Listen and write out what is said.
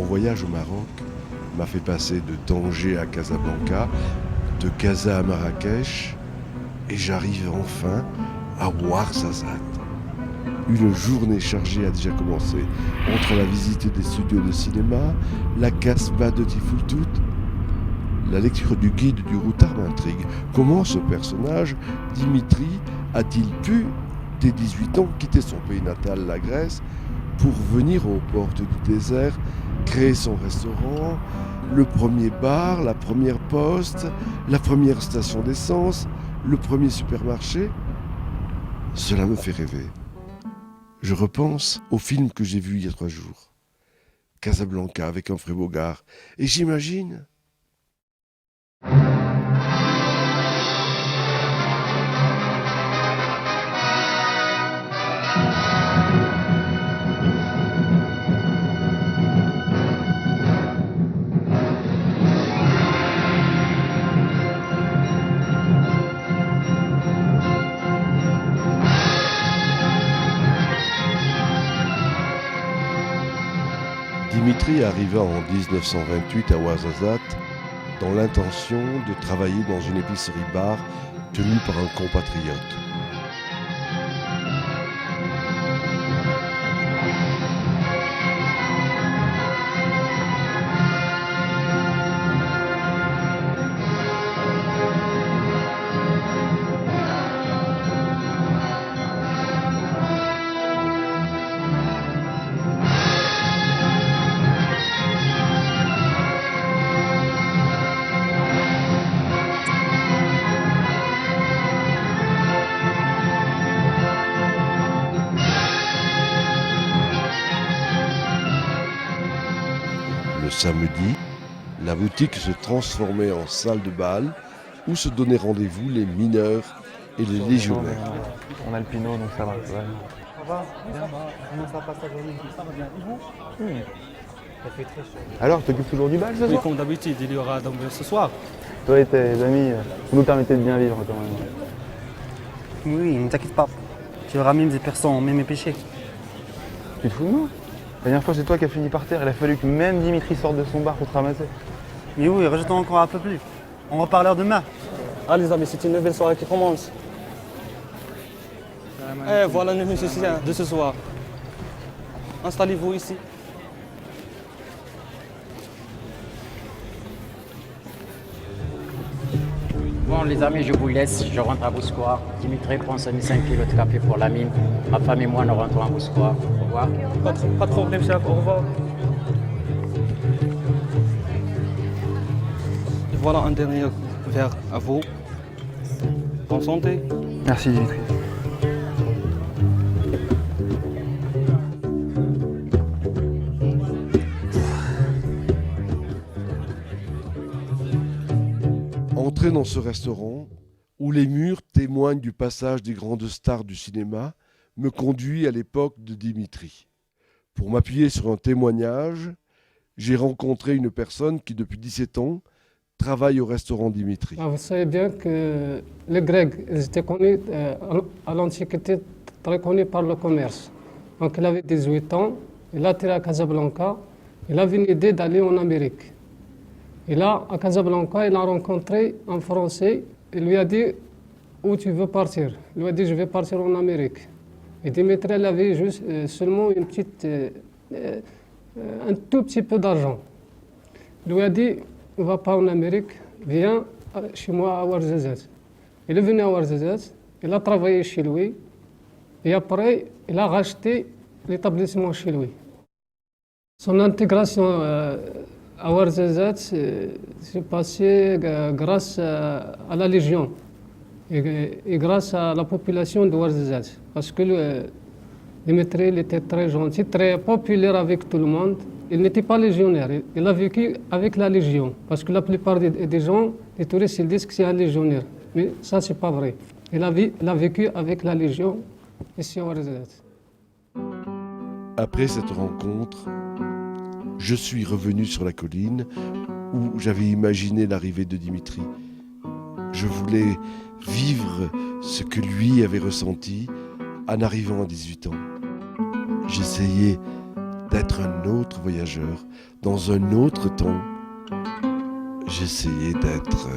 voyage au Maroc m'a fait passer de Tanger à Casablanca, de Casa à Marrakech, et j'arrive enfin à Ouarzazate. Une journée chargée a déjà commencé, entre la visite des studios de cinéma, la Casbah de Tifoutout. La lecture du guide du routard m'intrigue. Comment ce personnage, Dimitri, a-t-il pu, dès 18 ans, quitter son pays natal, la Grèce, pour venir aux portes du désert, créer son restaurant, le premier bar, la première poste, la première station d'essence, le premier supermarché? Cela me fait rêver. Je repense au film que j'ai vu il y a 3 jours, Casablanca avec Humphrey Bogart, et j'imagine... Dimitri arriva en 1928 à Ouarzazate dans l'intention de travailler dans une épicerie-bar tenue par un compatriote. Le samedi, la boutique se transformait en salle de bal où se donnaient rendez-vous les mineurs et les légionnaires. On a le pinot, donc ça va. Ouais. Ça va bien. Comment ça passe ta journée? Ça va bien. Ça fait très chaud. Alors, tu t'occupes toujours du bal ce Oui, soir? comme d'habitude, il y aura donc ce soir. Toi et tes amis, vous nous permettez de bien vivre quand même. Oui, ne t'inquiète pas. Tu ramènes des personnes, même mes péchés. Tu te fous de moi? La dernière fois, c'est toi qui as fini par terre. Il a fallu que même Dimitri sorte de son bar pour te ramasser. Mais oui, rajoutons encore un peu plus. On reparlera demain. Ah les amis, c'est une nouvelle soirée qui commence. Voilà le musicien de ce soir. Installez-vous ici. Bon les amis, je vous laisse, je rentre à Bouscoua. Dimitri prend 5 kilos de café pour la mine. Ma femme et moi, nous rentrons à Bouscoua. Au revoir. Pas de problème, chef, au revoir. Et voilà un dernier verre à vous. Bonne santé. Merci Dimitri. Entrer dans ce restaurant, où les murs témoignent du passage des grandes stars du cinéma, me conduit à l'époque de Dimitri. Pour m'appuyer sur un témoignage, j'ai rencontré une personne qui, depuis 17 ans, travaille au restaurant Dimitri. Vous savez bien que les Grecs ils étaient connus à l'Antiquité, très connus par le commerce. Donc il avait 18 ans, il a atterri à Casablanca, il avait une idée d'aller en Amérique. Et là, à Casablanca, il a rencontré un Français. Il lui a dit « Où tu veux partir ?» Il lui a dit « Je vais partir en Amérique ». Et Dimitri il avait juste, seulement un tout petit peu d'argent. Il lui a dit « On ne va pas en Amérique, viens chez moi à Ouarzazate ». Il est venu à Ouarzazate, il a travaillé chez lui. Et après, il a racheté l'établissement chez lui. Son intégration à Ouarzazate s'est passé grâce à la Légion et grâce à la population de Ouarzazate. Parce que Dimitri il était très gentil, très populaire avec tout le monde. Il n'était pas légionnaire, il a vécu avec la Légion. Parce que la plupart des gens, des touristes, ils disent que c'est un légionnaire. Mais ça, c'est pas vrai. Il a vécu avec la Légion ici à Ouarzazate. Après cette rencontre, je suis revenu sur la colline où j'avais imaginé l'arrivée de Dimitri. Je voulais vivre ce que lui avait ressenti en arrivant à 18 ans. J'essayais d'être un autre voyageur dans un autre temps. J'essayais d'être